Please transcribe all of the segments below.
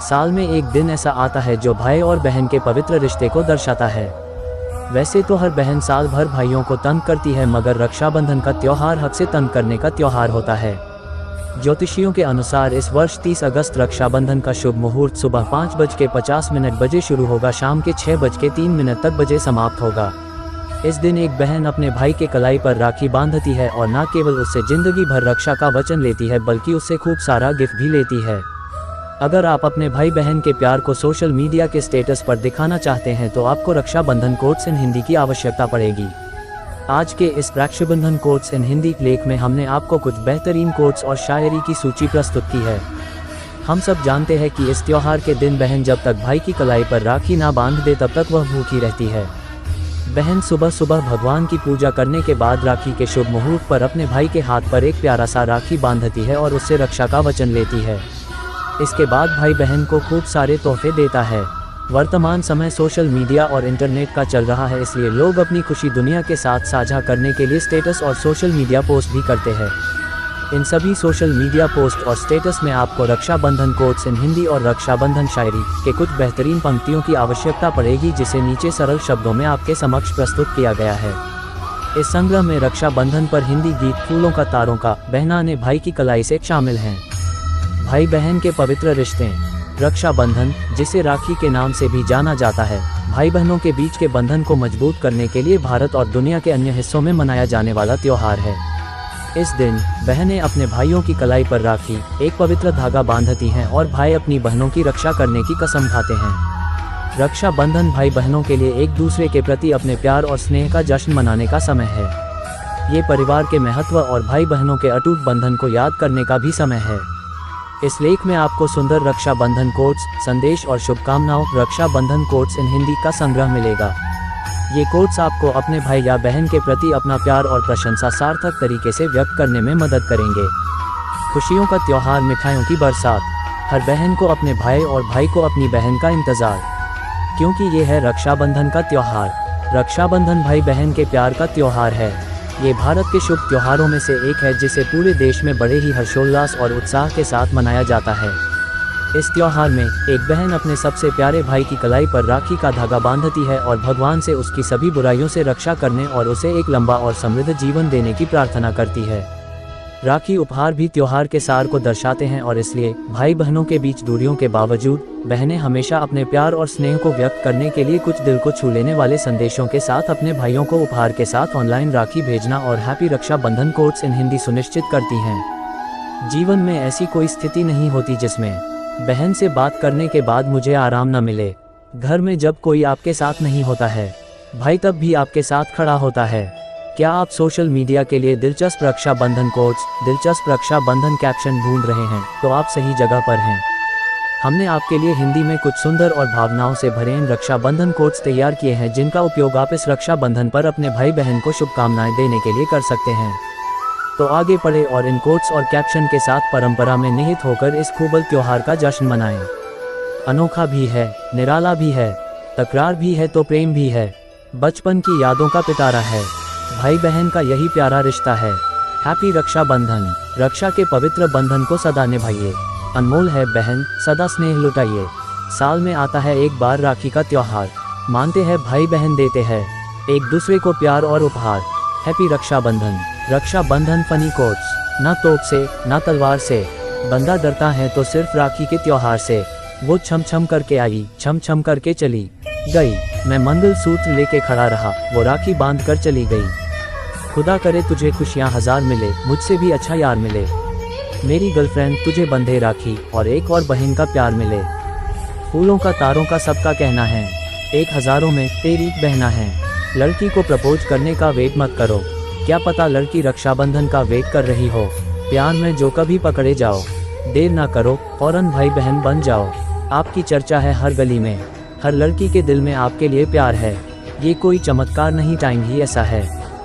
साल में एक दिन ऐसा आता है जो भाई और बहन के पवित्र रिश्ते को दर्शाता है। वैसे तो हर बहन साल भर भाइयों को तंग करती है, मगर रक्षाबंधन का त्योहार हक से तंग करने का त्योहार होता है। ज्योतिषियों के अनुसार इस वर्ष 30 अगस्त रक्षाबंधन का शुभ मुहूर्त सुबह 5:50 बजे शुरू होगा, शाम के 6:03 तक बजे समाप्त होगा। इस दिन एक बहन अपने भाई के कलाई पर राखी बांधती है और न केवल उससे जिंदगी भर रक्षा का वचन लेती है, बल्कि उससे खूब सारा गिफ्ट भी लेती है। अगर आप अपने भाई बहन के प्यार को सोशल मीडिया के स्टेटस पर दिखाना चाहते हैं तो आपको रक्षाबंधन कोट्स इन हिंदी की आवश्यकता पड़ेगी। आज के इस रक्षाबंधन कोट्स इन हिंदी लेख में हमने आपको कुछ बेहतरीन कोट्स और शायरी की सूची प्रस्तुत की है। हम सब जानते हैं कि इस त्योहार के दिन बहन जब तक भाई की कलाई पर राखी ना बांध दे तब तक वह भूखी रहती है। बहन सुबह सुबह भगवान की पूजा करने के बाद राखी के शुभ मुहूर्त पर अपने भाई के हाथ पर एक प्यारा सा राखी बांधती है और उससे रक्षा का वचन लेती है। इसके बाद भाई बहन को खूब सारे तोहफे देता है। वर्तमान समय सोशल मीडिया और इंटरनेट का चल रहा है, इसलिए लोग अपनी खुशी दुनिया के साथ साझा करने के लिए स्टेटस और सोशल मीडिया पोस्ट भी करते हैं। इन सभी सोशल मीडिया पोस्ट और स्टेटस में आपको रक्षाबंधन कोट्स इन हिंदी और रक्षाबंधन शायरी के कुछ बेहतरीन पंक्तियों की आवश्यकता पड़ेगी, जिसे नीचे सरल शब्दों में आपके समक्ष प्रस्तुत किया गया है। इस संग्रह में रक्षाबंधन पर हिंदी गीत, फूलों का तारों का, बहना ने भाई की कलाई से शामिल हैं। भाई बहन के पवित्र रिश्ते। रक्षाबंधन, जिसे राखी के नाम से भी जाना जाता है, भाई बहनों के बीच के बंधन को मजबूत करने के लिए भारत और दुनिया के अन्य हिस्सों में मनाया जाने वाला त्योहार है। इस दिन बहनें अपने भाइयों की कलाई पर राखी, एक पवित्र धागा बांधती हैं और भाई अपनी बहनों की रक्षा करने की कसम खाते हैं। रक्षाबंधन भाई बहनों के लिए एक दूसरे के प्रति अपने प्यार और स्नेह का जश्न मनाने का समय है। ये परिवार के महत्व और भाई बहनों के अटूट बंधन को याद करने का भी समय है। इस लेख में आपको सुंदर रक्षाबंधन कोट्स, संदेश और शुभकामनाओं रक्षाबंधन कोट्स इन हिंदी का संग्रह मिलेगा। ये कोट्स आपको अपने भाई या बहन के प्रति अपना प्यार और प्रशंसा सार्थक तरीके से व्यक्त करने में मदद करेंगे। खुशियों का त्योहार, मिठाइयों की बरसात। हर बहन को अपने भाई और भाई को अपनी बहन का इंतजार, क्योंकि ये है रक्षाबंधन का त्योहार। रक्षाबंधन भाई बहन के प्यार का त्योहार है। ये भारत के शुभ त्योहारों में से एक है, जिसे पूरे देश में बड़े ही हर्षोल्लास और उत्साह के साथ मनाया जाता है। इस त्योहार में एक बहन अपने सबसे प्यारे भाई की कलाई पर राखी का धागा बांधती है और भगवान से उसकी सभी बुराइयों से रक्षा करने और उसे एक लंबा और समृद्ध जीवन देने की प्रार्थना करती है। राखी उपहार भी त्योहार के सार को दर्शाते हैं और इसलिए भाई बहनों के बीच दूरियों के बावजूद बहनें हमेशा अपने प्यार और स्नेह को व्यक्त करने के लिए कुछ दिल को छू लेने वाले संदेशों के साथ अपने भाइयों को उपहार के साथ ऑनलाइन राखी भेजना और happy Rakshabandhan quotes in Hindi सुनिश्चित करती हैं। जीवन में ऐसी कोई स्थिति नहीं होती जिसमें बहन से बात करने के बाद मुझे आराम न मिले। घर में जब कोई आपके साथ नहीं होता है, भाई तब भी आपके साथ खड़ा होता है। क्या आप सोशल मीडिया के लिए दिलचस्प रक्षाबंधन कोट्स, दिलचस्प रक्षाबंधन कैप्शन ढूंढ रहे हैं? तो आप सही जगह पर हैं। हमने आपके लिए हिंदी में कुछ सुंदर और भावनाओं से भरे इन रक्षाबंधन कोट्स तैयार किए हैं, जिनका उपयोग आप इस रक्षाबंधन पर अपने भाई बहन को शुभकामनाएं देने के लिए कर सकते हैं। तो आगे बढ़े और इन कोट्स और कैप्शन के साथ परंपरा में निहित होकर इस खूबल त्योहार का जश्न मनाएं। अनोखा भी है, निराला भी है, तकरार भी है तो प्रेम भी है, बचपन की यादों का पिटारा है, भाई बहन का यही प्यारा रिश्ता है। हैप्पी रक्षाबंधन। रक्षा के पवित्र बंधन को सदा निभाइए। अनमोल है बहन, सदा स्नेह लुटाइए। साल में आता है एक बार राखी का त्योहार, मानते हैं भाई बहन देते हैं एक दूसरे को प्यार और उपहार। Happy Rakshabandhan. Rakshabandhan funny quotes. ना तोप से ना तलवार से, बंदा डरता है तो सिर्फ राखी के त्योहार से। वो छम छम करके आई, छम छम करके चली गई, मैं मंगल सूत्र लेके खड़ा रहा, वो राखी बांध कर चली गई। खुदा करे तुझे खुशियाँ हजार मिले, मुझसे भी अच्छा यार मिले। मेरी गर्लफ्रेंड तुझे बंधे राखी और एक और बहन का प्यार मिले। फूलों का तारों का सबका कहना है, एक हजारों में तेरी बहना है। लड़की को प्रपोज करने का वेट मत करो, क्या पता लड़की रक्षाबंधन का वेट कर रही हो। प्यार में जो कभी पकड़े जाओ, देर ना करो, फौरन भाई बहन बन जाओ। आपकी चर्चा है हर गली में, हर लड़की के दिल में आपके लिए प्यार है। ये कोई चमत्कार नहीं, टाइम ही ऐसा है,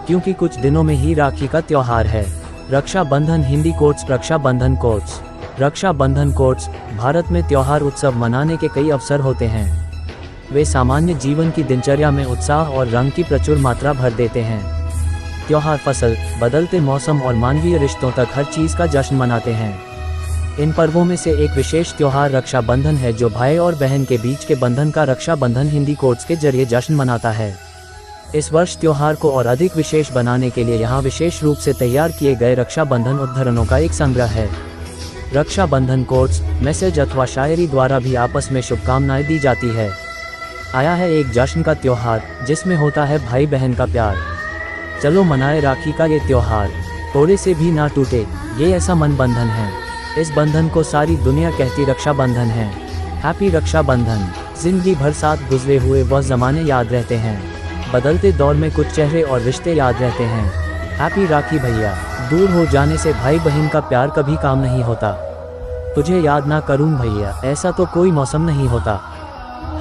क्योंकि कुछ दिनों में ही राखी का त्योहार है। Rakshabandhan Hindi quotes. Rakshabandhan quotes. Rakshabandhan quotes. Bharat में त्योहार उत्सव मनाने के कई अवसर होते हैं। वे सामान्य जीवन की दिनचर्या में उत्साह और रंग की प्रचुर मात्रा भर देते हैं। त्योहार फसल, बदलते मौसम और मानवीय रिश्तों तक हर चीज़ का जश्न मनाते हैं। इन पर्वों में से एक विशेष त्योहार रक्षाबंधन है, जो भाई और बहन के बीच के बंधन का रक्षाबंधन हिंदी कोड्स के जरिए जश्न मनाता है। इस वर्ष त्योहार को और अधिक विशेष बनाने के लिए यहाँ विशेष रूप से तैयार किए गए रक्षाबंधन उद्धरणों का एक संग्रह है। रक्षाबंधन कोड्स, मैसेज अथवा शायरी द्वारा भी आपस में शुभकामनाएं दी जाती है। आया है एक जश्न का त्योहार जिसमें होता है भाई बहन का प्यार। चलो मनाए राखी का ये त्योहार, थोड़े से भी ना टूटे ये ऐसा मन बंधन है। इस बंधन को सारी दुनिया कहती रक्षाबंधन है। हैप्पी रक्षाबंधन। जिंदगी भर साथ गुजरे हुए वह ज़माने याद रहते हैं, बदलते दौर में कुछ चेहरे और रिश्ते याद रहते हैं। हैप्पी राखी भैया। दूर हो जाने से भाई बहन का प्यार कभी काम नहीं होता। तुझे याद ना करूं भैया, ऐसा तो कोई मौसम नहीं होता।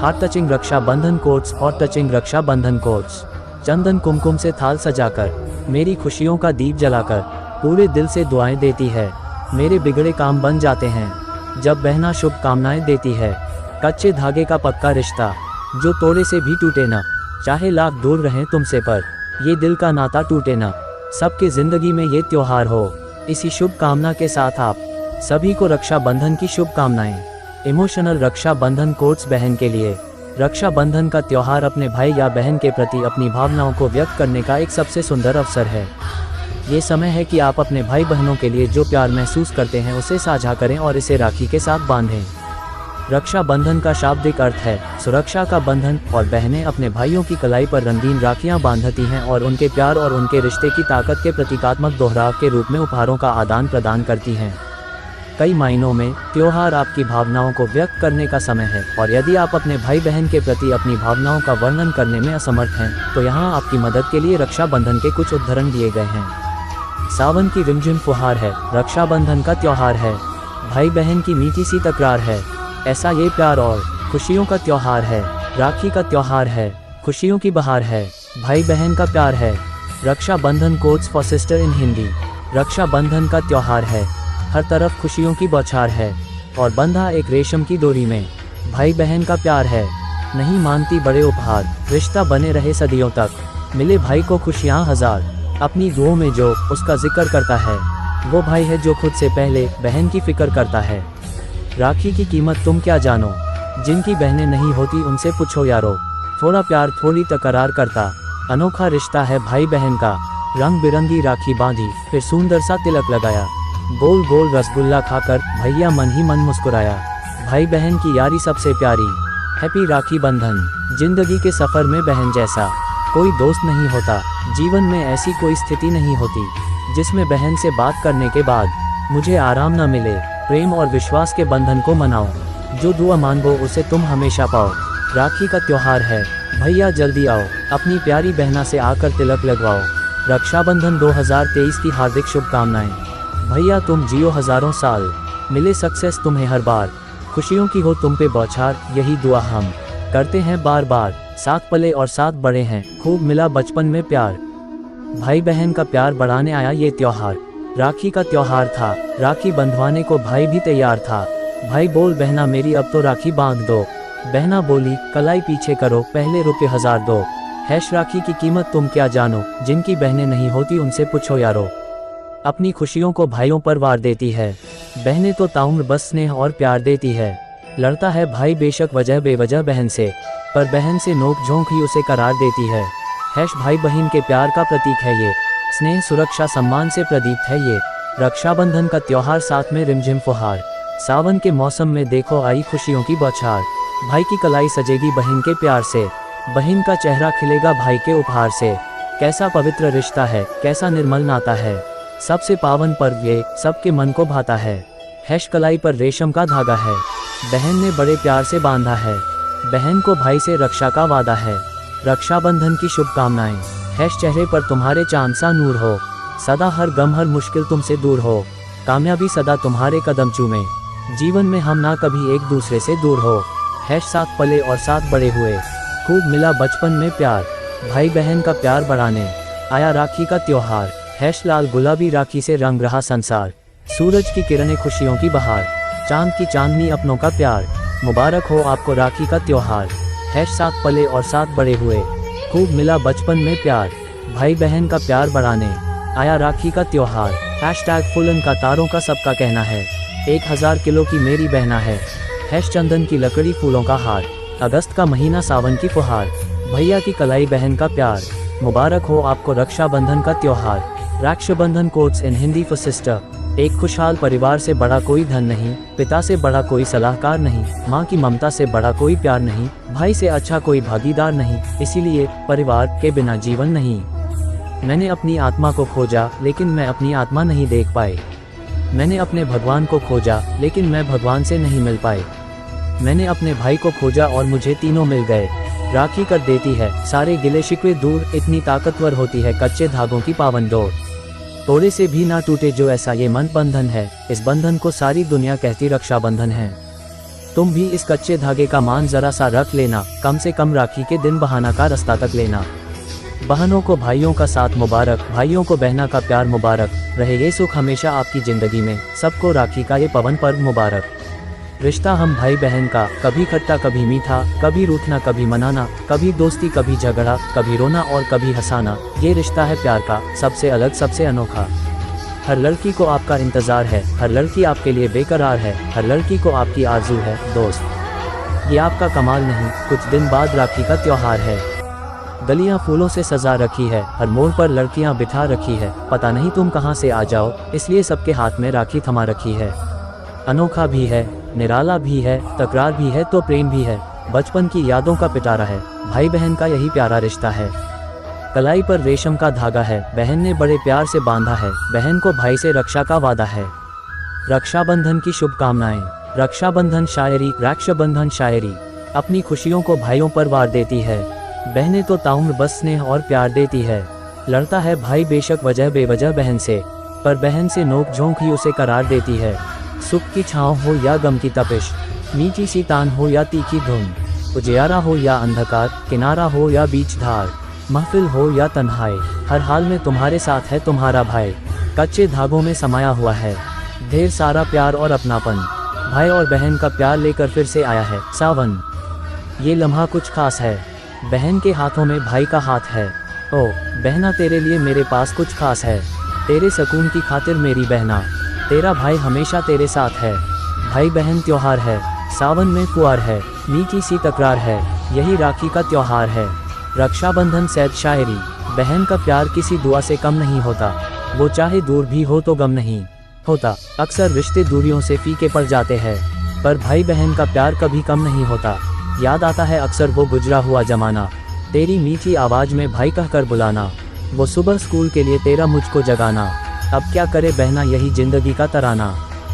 Heart touching Rakshabandhan quotes, hot touching Rakshabandhan quotes. चंदन कुमकुम से थाल सजाकर, मेरी खुशियों का दीप जलाकर, पूरे दिल से दुआएं देती है, मेरे बिगड़े काम बन जाते हैं। जब बहना शुभ कामनाएं देती है, कच्चे धागे का पक्का रिश्ता जो तोड़े से भी टूटे ना, चाहे लाख दूर रहें तुमसे पर ये दिल का नाता टूटे ना। सबके जिंदगी में ये त्योहार हो, इसी शुभ कामना के साथ आप सभी को रक्षाबंधन की शुभकामनाएं। इमोशनल रक्षाबंधन कोट्स, बहन के लिए। रक्षाबंधन का त्योहार अपने भाई या बहन के प्रति अपनी भावनाओं को व्यक्त करने का एक सबसे सुंदर अवसर है। ये समय है कि आप अपने भाई बहनों के लिए जो प्यार महसूस करते हैं उसे साझा करें और इसे राखी के साथ बांधें। रक्षाबंधन का शाब्दिक अर्थ है सुरक्षा का बंधन, और बहनें अपने भाइयों की कलाई पर रंगीन राखियां बांधती हैं और उनके प्यार और उनके रिश्ते की ताकत के प्रतीकात्मक दोहराव के रूप में उपहारों का आदान प्रदान करती हैं। कई मायनों में त्योहार आपकी भावनाओं को व्यक्त करने का समय है, और यदि आप अपने भाई बहन के प्रति अपनी भावनाओं का वर्णन करने में असमर्थ हैं, तो यहाँ आपकी मदद के लिए रक्षाबंधन के कुछ उदाहरण दिए गए हैं। सावन की रिमझिम फुहार है, रक्षाबंधन का त्योहार है। भाई बहन की मीठी सी तकरार है, ऐसा ये प्यार और खुशियों का त्योहार है। राखी का त्योहार है, खुशियों की बहार है, भाई बहन का प्यार है। Rakshabandhan quotes for sister in Hindi. Rakshabandhan का त्योहार है, हर तरफ खुशियों की बौछार है, और बंधा एक रेशम की डोरी में भाई बहन का प्यार है। नहीं मानती बड़े उपहार, रिश्ता बने रहे सदियों तक, मिले भाई को खुशियाँ हजार। अपनी दुआओं में जो उसका जिक्र करता है, वो भाई है जो खुद से पहले बहन की फिक्र करता है। राखी की कीमत तुम क्या जानो, जिनकी बहनें नहीं होती उनसे पूछो यारो। थोड़ा प्यार थोड़ी तकरार करता, अनोखा रिश्ता है भाई बहन का। रंग बिरंगी राखी बांधी, फिर सुंदर सा तिलक लगाया, गोल गोल रसगुल्ला खाकर भैया मन ही मन मुस्कुराया। भाई बहन की यारी सबसे प्यारी। हैप्पी राखी बंधन। जिंदगी के सफर में बहन जैसा कोई दोस्त नहीं होता। जीवन में ऐसी कोई स्थिति नहीं होती जिसमें बहन से बात करने के बाद मुझे आराम न मिले। प्रेम और विश्वास के बंधन को मनाओ, जो दुआ मांगो उसे तुम हमेशा पाओ। राखी का त्योहार है, भैया जल्दी आओ, अपनी प्यारी बहना से आकर तिलक लगवाओ। रक्षाबंधन 2023 की हार्दिक शुभकामनाएं। भैया तुम जियो हजारों साल, मिले सक्सेस तुम्हें हर बार, खुशियों की हो तुम पे बौछार, यही दुआ हम करते हैं बार बार। साथ पले और साथ बड़े हैं, खूब मिला बचपन में प्यार। भाई बहन का प्यार बढ़ाने आया ये त्योहार। राखी का त्योहार था, राखी बंधवाने को भाई भी तैयार था। भाई बोल बहना मेरी अब तो राखी बांध दो, बहना बोली कलाई पीछे करो पहले रुपए 1000 दो। हैश राखी की कीमत तुम क्या जानो, जिनकी बहनें नहीं होती उनसे पूछो यारो। अपनी खुशियों को भाइयों पर वार देती है, बहनें तो ताउम्र बस स्नेह और प्यार देती है। लड़ता है भाई बेशक वजह बेवजह बहन से, पर बहन से नोक झोंक ही उसे करार देती है। हैश भाई बहन के प्यार का प्रतीक है ये, स्नेह सुरक्षा सम्मान से प्रदीप्त है ये। रक्षाबंधन का त्योहार, साथ में रिमझिम फुहार। सावन के मौसम में देखो आई खुशियों की बौछार। भाई की कलाई सजेगी बहन के प्यार से, बहन का चेहरा खिलेगा भाई के उपहार से। कैसा पवित्र रिश्ता है, कैसा निर्मल नाता है, सबसे पावन पर्व ये सबके मन को भाता है। हैश कलाई पर रेशम का धागा है, बहन ने बड़े प्यार से बांधा है। बहन को भाई से रक्षा का वादा है। रक्षाबंधन की शुभकामनाएं। हैश चेहरे पर तुम्हारे चांद सा नूर हो, सदा हर गम हर मुश्किल तुमसे दूर हो। कामयाबी सदा तुम्हारे कदम चूमे, जीवन में हम ना कभी एक दूसरे से दूर हो। हैश साथ पले और साथ बड़े हुए, खूब मिला बचपन में प्यार। भाई बहन का प्यार बढ़ाने आया राखी का त्योहार। हैश लाल गुलाबी राखी से रंग रहा संसार। सूरज की किरणें खुशियों की बहार, चांद की चांदनी अपनों का प्यार। मुबारक हो आपको राखी का त्योहार। हैश साथ पले और साथ बड़े हुए, खूब मिला बचपन में प्यार। भाई बहन का प्यार बढ़ाने आया राखी का त्योहार। हैशटैग फुलन का तारों का सबका कहना है, 1000 किलो की मेरी बहना है। चंदन की लकड़ी फूलों का हार। अगस्त का महीना सावन की फुहार। भैया की कलाई बहन का प्यार। मुबारक हो आपको रक्षाबंधन का त्योहार। Rakshabandhan quotes in Hindi for sister. एक खुशहाल परिवार से बड़ा कोई धन नहीं, पिता से बड़ा कोई सलाहकार नहीं, माँ की ममता से बड़ा कोई प्यार नहीं, भाई से अच्छा कोई भागीदार नहीं, इसीलिए परिवार के बिना जीवन नहीं। मैंने अपनी आत्मा को खोजा लेकिन मैं अपनी आत्मा नहीं देख पाए। मैंने अपने भगवान को खोजा लेकिन मैं भगवान से नहीं मिल पाए। मैंने अपने भाई को खोजा और मुझे तीनों मिल गए। राखी कर देती है सारे गिले शिकवे दूर, इतनी ताकतवर होती है कच्चे धागों की पावन डोर। तोड़े से भी ना टूटे जो ऐसा ये मन बंधन है, इस बंधन को सारी दुनिया कहती रक्षाबंधन है। तुम भी इस कच्चे धागे का मान जरा सा रख लेना, कम से कम राखी के दिन बहाना का रास्ता तक लेना। बहनों को भाइयों का साथ मुबारक, भाइयों को बहना का प्यार मुबारक, रहे ये सुख हमेशा आपकी जिंदगी में, सबको राखी का ये पवन पर्व मुबारक। रिश्ता हम भाई बहन का, कभी खट्टा कभी मीठा, कभी रूठना कभी मनाना, कभी दोस्ती कभी झगड़ा, कभी रोना और कभी हंसाना, ये रिश्ता है प्यार का, सबसे अलग सबसे अनोखा। हर लड़की को आपका इंतजार है, हर लड़की आपके लिए बेकरार है, हर लड़की को आपकी आरज़ू है दोस्त। ये आपका कमाल नहीं, कुछ दिन बाद राखी का त्योहार है। गलियां फूलों से सजा रखी है, हर मोड़ पर लड़कियां बिठा रखी है, पता नहीं तुम कहां से आ जाओ, इसलिए सबके हाथ में राखी थमा रखी है। अनोखा भी है, निराला भी है, तकरार भी है तो प्रेम भी है, बचपन की यादों का पिटारा है, भाई बहन का यही प्यारा रिश्ता है। कलाई पर रेशम का धागा है, बहन ने बड़े प्यार से बांधा है, बहन को भाई से रक्षा का वादा है। रक्षाबंधन की शुभकामनाएं। रक्षाबंधन शायरी। रक्षाबंधन शायरी अपनी खुशियों को भाइयों पर वार देती है, बहनें तो ताउम्र बस स्नेह और प्यार देती है। लड़ता है भाई बेशक वजह बेवजह बहन से, पर बहन से नोक झोंक ही उसे करार देती है। सुख की छाँव हो या गम की तपिश, मीठी सी तान हो या तीखी धुन, उजियारा हो या अंधकार, किनारा हो या बीच धार, महफिल हो या तन्हाई, हर हाल में तुम्हारे साथ है तुम्हारा भाई। कच्चे धागों में समाया हुआ है ढेर सारा प्यार और अपनापन, भाई और बहन का प्यार लेकर फिर से आया है सावन। ये लम्हा कुछ खास है, बहन के हाथों में भाई का हाथ है। ओ बहना तेरे लिए मेरे पास कुछ खास है, तेरे सुकून की खातिर मेरी बहना, तेरा भाई हमेशा तेरे साथ है। भाई बहन त्योहार है, सावन में फुहार है, मीठी सी तकरार है, यही राखी का त्योहार है। रक्षाबंधन सैद शायरी। बहन का प्यार किसी दुआ से कम नहीं होता, वो चाहे दूर भी हो तो गम नहीं होता। अक्सर रिश्ते दूरियों से फीके पड़ जाते हैं, पर भाई बहन का प्यार कभी कम नहीं होता। याद आता है अक्सर वो गुजरा हुआ जमाना, तेरी मीठी आवाज़ में भाई कहकर बुलाना, वो सुबह स्कूल के लिए तेरा मुझको जगाना। अब क्या करे बहना यही जिंदगी का तराना,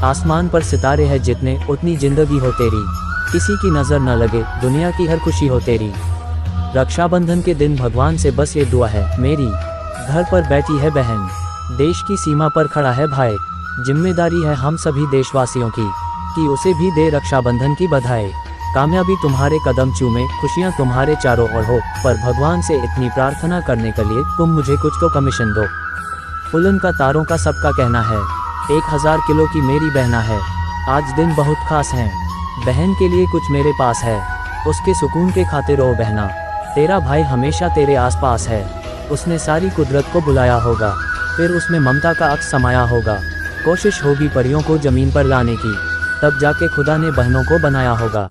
आसमान पर सितारे हैं जितने उतनी जिंदगी हो तेरी, किसी की नज़र न लगे दुनिया की हर खुशी हो तेरी। रक्षाबंधन के दिन भगवान से बस ये दुआ है मेरी, घर पर बैठी है बहन, देश की सीमा पर खड़ा है भाई, जिम्मेदारी है हम सभी देशवासियों की कि उसे भी दे रक्षाबंधन की बधाई। कामयाबी तुम्हारे कदम चूमे, खुशियाँ तुम्हारे चारों ओर हो, पर भगवान से इतनी प्रार्थना करने के लिए तुम मुझे कुछ तो कमीशन दो। फुलन का तारों का सबका कहना है, 1000 किलो की मेरी बहना है, आज दिन बहुत खास है, बहन के लिए कुछ मेरे पास है, उसके सुकून के खातिर ओ बहना, तेरा भाई हमेशा तेरे आसपास है। उसने सारी कुदरत को बुलाया होगा, फिर उसमें ममता का अक्स समाया होगा, कोशिश होगी परियों को ज़मीन पर लाने की, तब जाके खुदा ने बहनों को बनाया होगा।